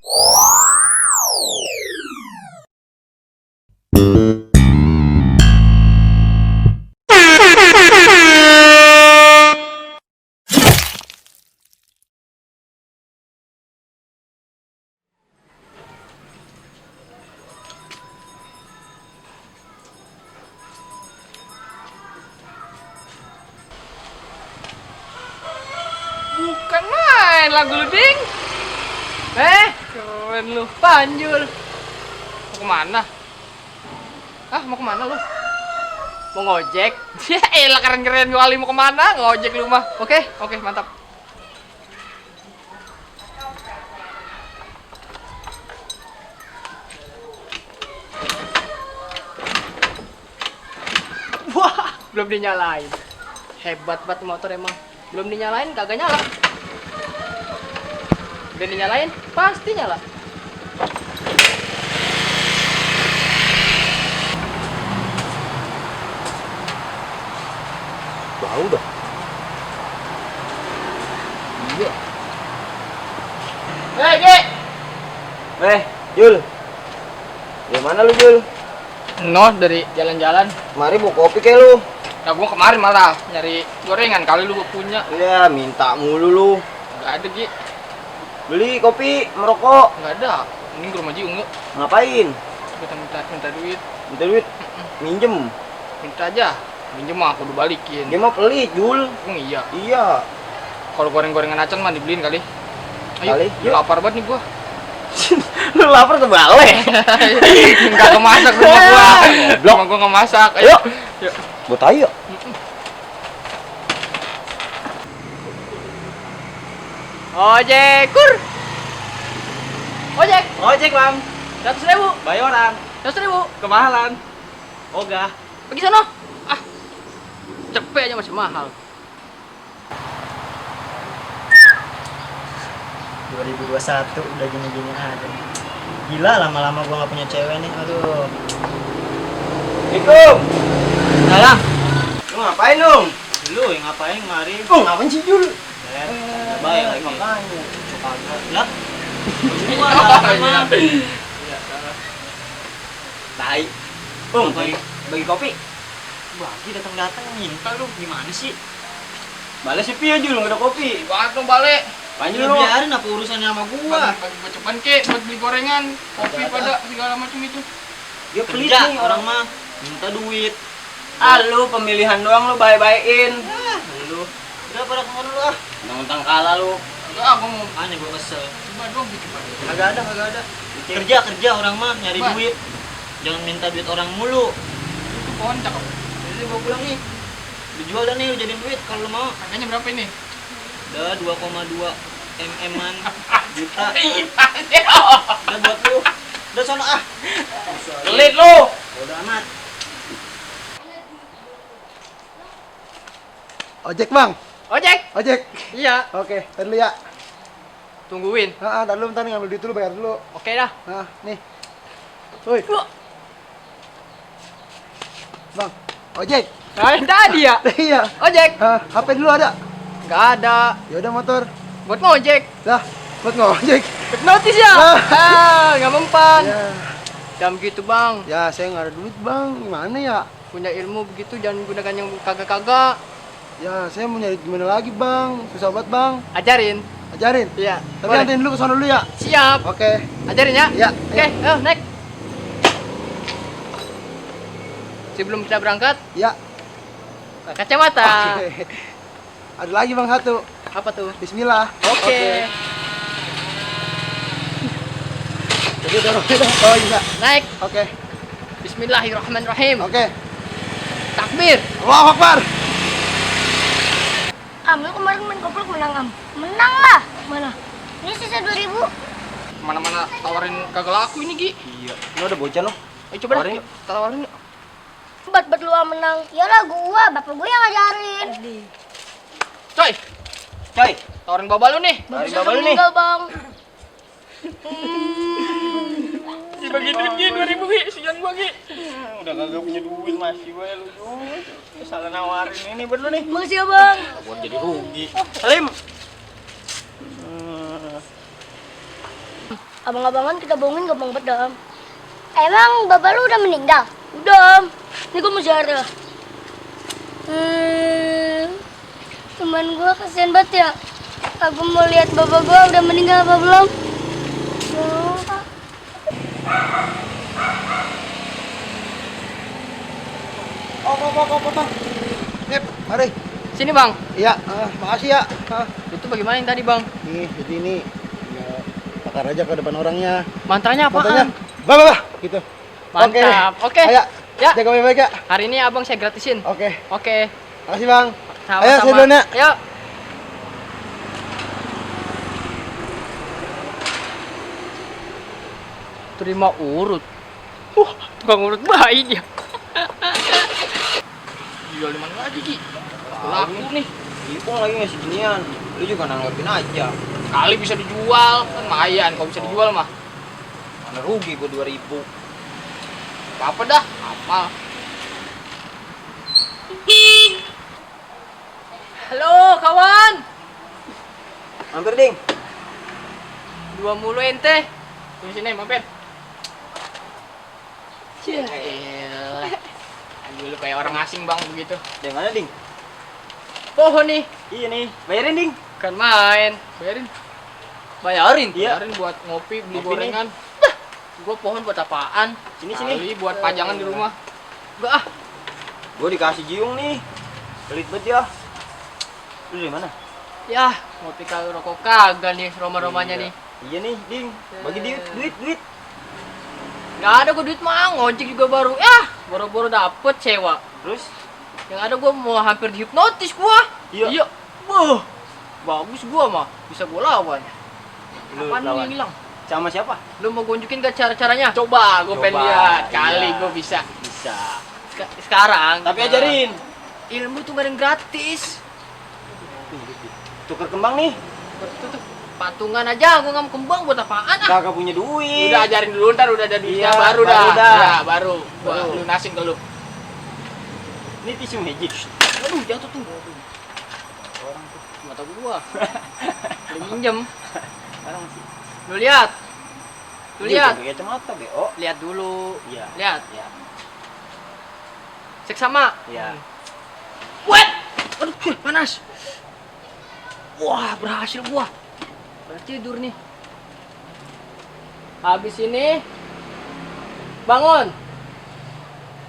Bukan main lagu lu, Ding. Keren lu, Panjul. Mau kemana? Mau kemana lu? Mau ngojek? Ya elah, keren-keren kali. Mau kemana? Ngojek lu mah. Oke, mantap. Wah, belum dinyalain. Hebat banget motor emang. Belum dinyalain, kagak nyala. Udah dinyalain, pasti nyala. Bau dah. Iya. Ge! Jul. Di mana lu, Jul? Dari jalan-jalan. Mari mau kopi kayak lu. Nah, gua kemarin malah nyari gorengan, kali lu punya. Iya, minta mulu lu. Gak ada, Gi. Beli kopi, merokok. Gak ada. Ini ke rumah Ji Ungu. Ngapain? Kita minta duit. Minta duit. Minjem. Minta aja. Minjem mah aku udah balikin. Dia mau pelit, Jul. Iya. Iya. Kalau goreng-gorengan acan mah dibeliin kali. Ayo, Kali, yuk. lapar banget nih gua. Lu lapar ke balai. Enggak kemasak rumah gua. Rumah gua enggak masak. Ayo. Yuk. Buat ayo. Ojek, kur. Ojek. Ojek, Bang. 100.000. Bayaran. 100.000. Kemahalan. Ogah. Pergi sono. Cepet aja masih mahal. 2021 udah gini-gini aja. Gila, lama-lama gua nggak punya cewek nih. Aduh. Assalamualaikum. Salam. Lu ngapain, Nung? Lu yang ngapain kemari? Ngapain sih, Jul? Baik lagi. Makanya. Kagak. Lah. Tai. Bagi kopi. Bagi datang-datang minta lu gimana sih? Balas sih piye, Jul, enggak ada kopi. Banget dong balik. Panjul Lu lu. biarin apa urusannya sama gua? Bagi gocepan ke buat beli gorengan, kopi pada segala macam itu. Dia pelit Kerja nih orang mah minta duit. Lu pemilihan doang lu baik-baikin. Lu udah pada kemana lu ah? Mentang-mentang kalah lu. Enggak, gua mau Aneh gua kesel. coba dong gitu, Pak. Kagak ada. Kerja orang mah nyari Apa? duit. Jangan minta duit orang mulu. Itu pohon cakep. Jadi gua pulang nih. Dijual dah nih, lu jadiin duit kalau lu mau. Harganya berapa ini? Udah 2,2 mm-an juta. Udah Udah buat lu. Udah sono ah. Pelit lu. Udah amat. Ojek, Bang. Ojek. Ojek. Iya. Oke, tar dulu ya. Tungguin. Tar dulu, bentar ngambil duit dulu, bayar dulu. Oke dah. Nih. Woi, Bang. Ojek. Kalian tadi ya? Iya. Ojek. HP dulu ada. Enggak ada. Ya udah motor. Buat ngojek. Lah, buat ngojek. Hipnotis ya? Enggak mempan. Ya. Jangan begitu, Bang. Ya, saya nggak ada duit, Bang. Gimana ya? Punya ilmu begitu jangan gunakan yang kagak-kagak. Ya, saya mau nyari gimana lagi, Bang. Susah banget, Bang. Ajarin. Ajarin. Iya. Tapi Boleh. anterin dulu ke sana dulu ya. Siap. Oke. Ajarin ya? Ya. Oke, ayo naik. Sebelum kita berangkat, Ya. kacamata. Oke. Ada lagi, Bang, satu. Apa tuh? Bismillah. Oke. Jadi dorong dong. Oh, bisa. Naik. Oke. Bismillahirrahmanirrahim. Oke. Takbir. Allahu Akbar. Lu kemarin main goblok menang, Menang lah. Mana? Ini sisa 2.000. Mana-mana tawarin kagak laku ini, Gi. Iya. Lu ada bocah lo? Ayo coba Tawarin dah. Tawarin yuk. Bat lu menang. Iyalah gua, bapak gua yang ngajarin. Coy, Coy. tawarin baba lu nih. Tawarin Bisa baba lu nih. meninggal, Bang. Dibagi duit Gi, 2.000 Gi, sian gua Gi. Udah kagak punya duit masih gue lu juga. Salah nawarin ini buat lu nih. Makasih ya, Bang. Buat jadi rugi. Salim. Abang-abangan kita bohongin gampang banget Dam. Emang bapak lu udah meninggal? Udah Am. Ini gue mau ziarah. Teman gue kasihan banget ya. Aku mau lihat bapak gue udah meninggal apa belum. Oh. Nip, mari. Sini bang. Iya, makasih ya. Itu bagaimana yang tadi bang? Nih, jadi ini ya, bakar aja ke depan orangnya. Mantranya apaan? Fotonya, bah, gitu. Mantap. Oke. Ayo, Ya. jaga baik-baik ya. Hari ini abang saya gratisin. Oke, Oke. makasih bang. Sama-sama. Ayo, saya duluan ya. Yuk. Terima urut. Wah, tukang urut bayi dia. Jual di mana lagi, Ki? Laku nih. Ipung lagi ngasih ginian. Lu juga nanggapin aja. Kali bisa dijual, kan lumayan kalau bisa dijual mah. Mana rugi gua 2000. Apa dah? Apa? Halo, kawan. Hampir ding. Dua mulu ente. Tunggu sini, mampir. Yaelah. Aduh, lu kayak orang asing bang begitu. Dari mana ding? Pohon nih. Iya nih, bayarin ding. Kan main. Bayarin. Bayarin? Iya. Bayarin buat ngopi, beli Ngopi gorengan. Gua pohon buat apaan? Sini. Kali buat pajangan di rumah. Enggak ah. Gua dikasih jiung nih. Pelit banget ya. Lu dari mana? Ya, ngopi kagak rokok kagak nih rumah-rumahnya nih. Iya nih, ding. Bagi duit. Nggak ada gua duit mah, ngojek juga baru. Ya, boro-boro dapet sewa. Terus Yang ada gua mau hampir dihipnotis gua. Iya. Wah, bagus gua mah. Bisa gua lawan. Lu Apaan lu lawan. yang hilang? sama siapa? Lu mau gunjukin gak cara-caranya? Coba, gua pengen Coba, lihat. Kali iya. gua bisa. Bisa. Sekarang. Tapi ajarin. Ilmu tuh gak ada yang gratis. Tuker kembang nih. Tuh, patungan aja, gua nggak mau kembang buat apaan ah? Kagak punya duit. Udah ajarin dulu, ntar udah ada duitnya Iya, baru baru dah. dah. Ya, baru. Gua Baru. lunasin ke lu. Ini tisu magic. Aduh, jatuh tuh. Mata gua. Lu minjem. Sekarang sih. Lu lihat. Lu lihat. Pakai kacamata, BO. Lihat dulu. Iya. Lihat. Iya. Seksama. Iya. Wet. Aduh, panas. Wah, berhasil gua. Tidur nih. Habis ini bangun.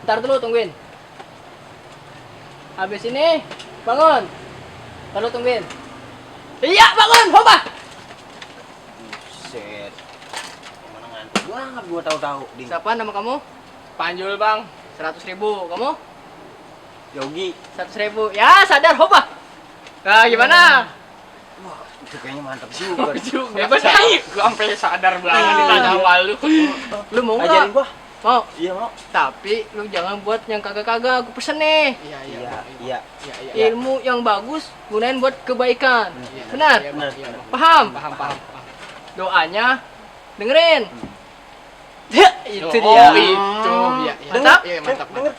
Ntar dulu tungguin. Habis ini bangun. Ntar dulu tungguin. Iya, bangun, hoba. Buset. Mana ngantuk banget gua tahu-tahu, Ding. Siapa nama kamu? Panjul, Bang. 100.000. Kamu? Yogi. 100.000. Ya, sadar, hoba. Nah, gimana? Wah, itu kayaknya mantap juga. Hebat nih. Gua sampai sadar banget ditanya awal lu. Lu mau nggak? Ajarin gua. Mau. Iya, mau. Tapi lu jangan buat yang kagak-kagak. Aku pesen nih. Iya. Ilmu yang bagus gunain buat kebaikan. Benar? Benar. Paham? Paham. Doanya dengerin. Itu Oh, dia. itu. Iya, iya. Mantap? Iya, mantap. Denger.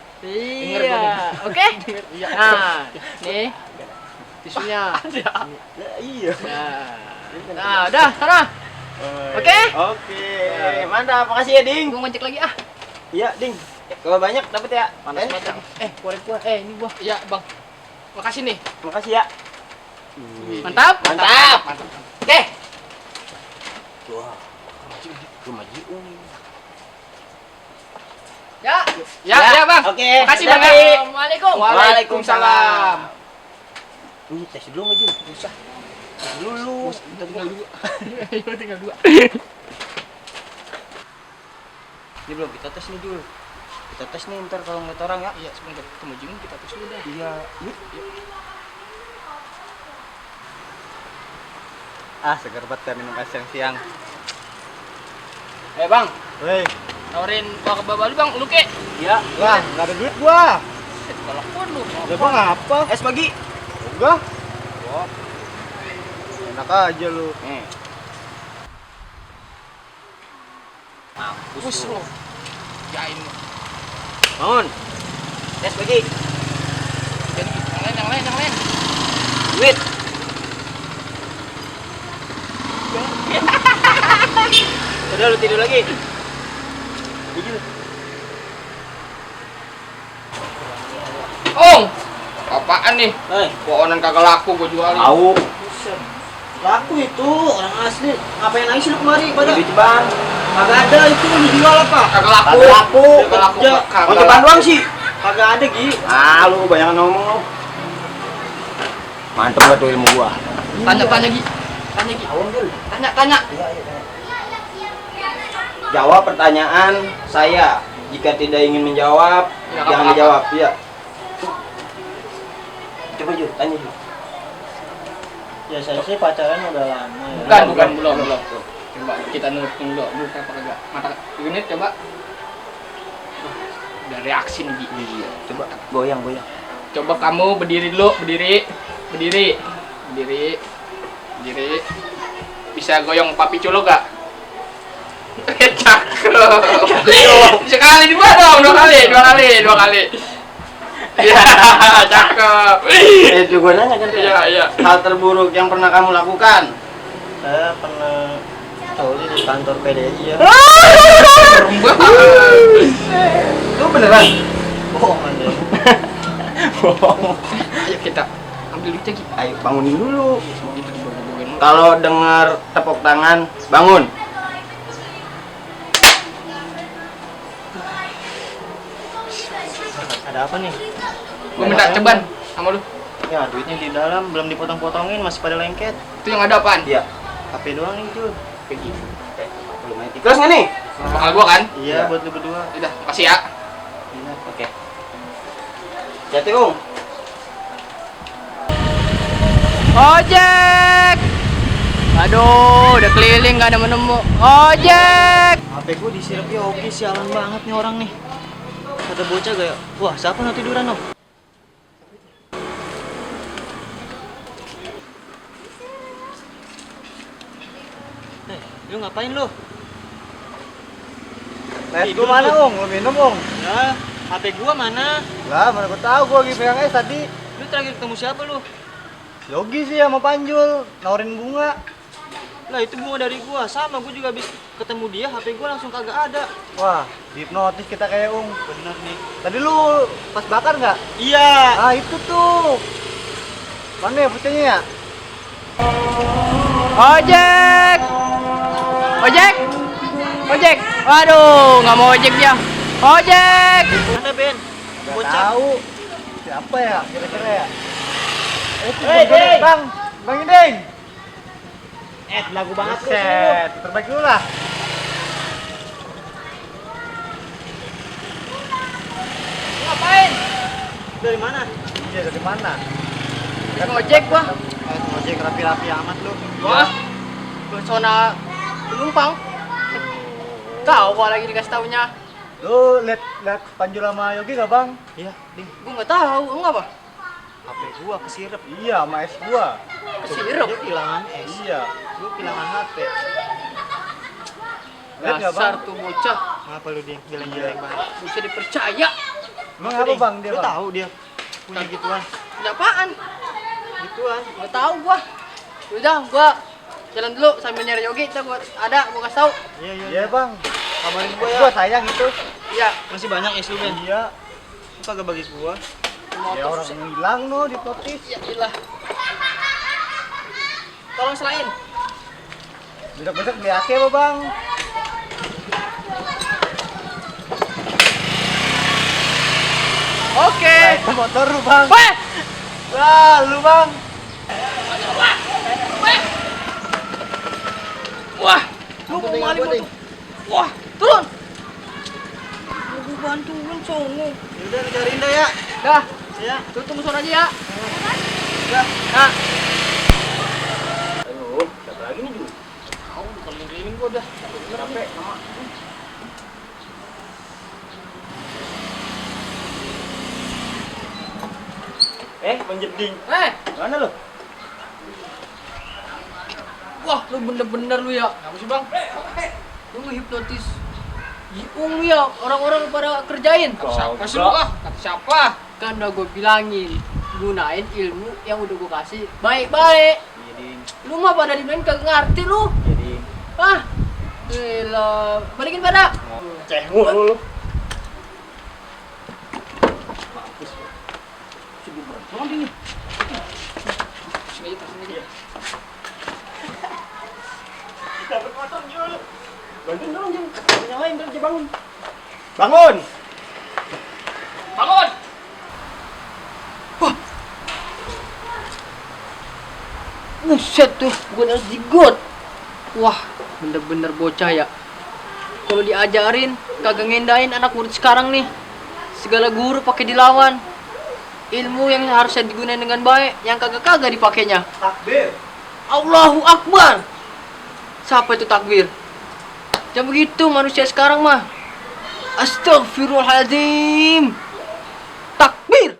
Iya. Oke? Nah, nih tisunya. Lah, iya. Nah, udah, sana. Oke? Oke. Mantap, makasih ya, Ding. Gua ngecek lagi ah. Iya, Ding. Kalau banyak dapat ya. Panas banget. Korek gua. Ini gua. Iya, Bang. Makasih nih. Makasih ya. Mantap? Mantap. Oke. Wah. Rumah Jiung. Ya, Bang. Oke. Makasih, Bang. Hati-hati. Assalamualaikum. Waalaikumsalam. Ini tes dulu nggak, Jun? Usah. Tes dulu. Tinggal dua. Ini belum kita tes nih, Jul. Kita tes nih ntar kalau ngeliat orang ya. Iya, sebentar ketemu Jung kita tes dulu dah. Iya. Yuk. Ah, segar banget ya minum es siang. Bang, Hei, tawarin gua ke Bapak lu, Bang. Lu kek. Iya. lah, nggak ada duit gua. Telepon lu. Ya gua ngapa? Es pagi. Enggak. Wah. Enak aja lu. Nih. Bus lu. Jain lu. Bangun. Es pagi. Jadi, yang lain. Duit. Udah lu tidur lagi. Tidur. Ong, apaan nih? Hei, Pohonan kagak laku gua jualin. Tahu. buset. Laku itu orang asli. Ngapain lagi sih lu kemari pada? Duit bang. Kagak ada itu lu jual apa? Kagak laku. Kagak laku. Kagak laku. Kerja. Kagak Mau coba laku. doang sih. Kagak ada Gi. Ah, lu banyak ngomong lu. Mantep gak tuh ilmu gua? Tanya Gi. Tanya Gi. Tanya. Jawab pertanyaan saya. Jika tidak ingin menjawab, Ya, jangan apa-apa. dijawab. Iya. Coba Ju, tanya Ju. Ya saya sih pacaran udah lama ya. Bukan, belum. Coba kita nurutin dulu. Lu apa kagak? Mata unit coba. Udah reaksi nih, Gi. Iya. Coba goyang. Coba kamu berdiri dulu, berdiri. Bisa goyong papi culo gak? Cakep. Sekali di mana dong? Dua kali. Iya, cakep. Itu gua nanya kan. Iya. Hal terburuk yang pernah kamu lakukan? Saya pernah coli di kantor PDI ya. Serem banget. Lu beneran? Bohong aja. Bohong. Ayo kita ambil duitnya, Gi. Ayo bangunin dulu. Itu dibogo-bogoin lu. Kalau dengar tepuk tangan, bangun. Ada apa nih? Gua minta ceban sama lu. Ya duitnya di dalam belum dipotong-potongin masih pada lengket. Itu yang ada apaan? Iya. HP doang nih Jul. Lumayan. Ikhlas nggak nih? Bakal gua kan? Iya buat lu berdua. Udah, makasih ya. Iya. Oke. Jati Ung. Ojek. Aduh, udah keliling gak ada menemu. Ojek. HP gua disirap Yogi, sialan banget nih orang nih. Ada bocah gak ya? Wah, siapa nanti tiduran Om? Lu ngapain lu? Gua mana, Ung? Lu minum, Ung? Ya, HP gua mana? Lah, mana gua tahu gua lagi pegang es tadi. Lu terakhir ketemu siapa lu? Yogi sih sama Panjul, nawarin bunga. Lah itu bunga dari gua, sama gua juga habis ketemu dia, HP gua langsung kagak ada. Wah, hipnotis kita kayak Ung. Bener nih. Tadi lu pas bakar nggak? Iya. Ah, itu tuh. Mana ya putihnya ya? Ojek. Waduh, nggak mau ojek dia. Ojek. Mana Ben? Nggak Bocah. tahu. Siapa ya kira-kira ya? Itu Hey, Bang Ding. Bang. Bang Inding. Lagu banget lu. Set, terbaik dulu lah. Ngapain? Dari mana? Iya, dari mana? Ngojek gua. Ojek rapi-rapi amat lu. Wah. Persona penumpang. Tahu gua lagi dikasih taunya. Lu lihat Panjul sama Yogi nggak, Bang? Iya, Ding. Gua nggak tahu, enggak apa? HP gua kesirep. Iya, sama es gua. Kesirup. Dia kehilangan es. Iya. Gua kehilangan HP. Lihat nggak, Dasar Bang? tuh bocah. Ngapa lu dia jelek-jelek banget? Bisa dipercaya. Emang apa, Bang, dia, Lu Bang? tahu dia punya gituan. Punya apaan? Gituan. Nggak tahu gua. Udah, gua jalan dulu sambil nyari Yogi. Ntar gua gua kasih tahu. Iya, Iya, Bang. Kabarin gua Es ya. gua sayang itu. Iya. Masih banyak es lu, Ben. Iya. Lu kagak bagi gua. Ya orang hilang no di notis. Ya ilah. Tolong selain. Besok-besok beli ake apa, Bang? Oke. Itu motor lu, Bang. Weh. Lah, lu, Bang. Wah. Lu mau maling motor. Wah, turun. Lu bantuin songo. Yaudah, lu cariin dah ya. Dah, Ya. tuh tunggu sore aja ya. Ya. Nah. Aduh, siapa lagi nih Ju? Tahu keliling gua udah. Capek sama. Bang Jeding. Mana lu? Wah, lu bener-bener lu ya. Apa sih, Bang? Lu ngehipnotis Iung ya, orang-orang pada kerjain. Kata siapa sih lu ah? Kata siapa? Kan udah gue bilangin, gunain ilmu yang udah gue kasih baik-baik. Iya, Ding. Lu mah pada dimain kagak ngerti lu. Iya, Ding. Ah, Elah, balikin pada. Ceh mulu lu. Dapat motor Jul. Bantuin dong Jul. Nyalain biar dia bangun. Bangun. Bangun. Buset tuh, bukan harus digot. Wah, bener-bener bocah ya. Kalau diajarin, kagak ngendain anak murid sekarang nih. Segala guru pakai dilawan. Ilmu yang harusnya digunakan dengan baik, yang kagak-kagak dipakainya. Takbir. Allahu Akbar. Siapa itu takbir? Jangan begitu manusia sekarang mah. Astagfirullahaladzim. Takbir.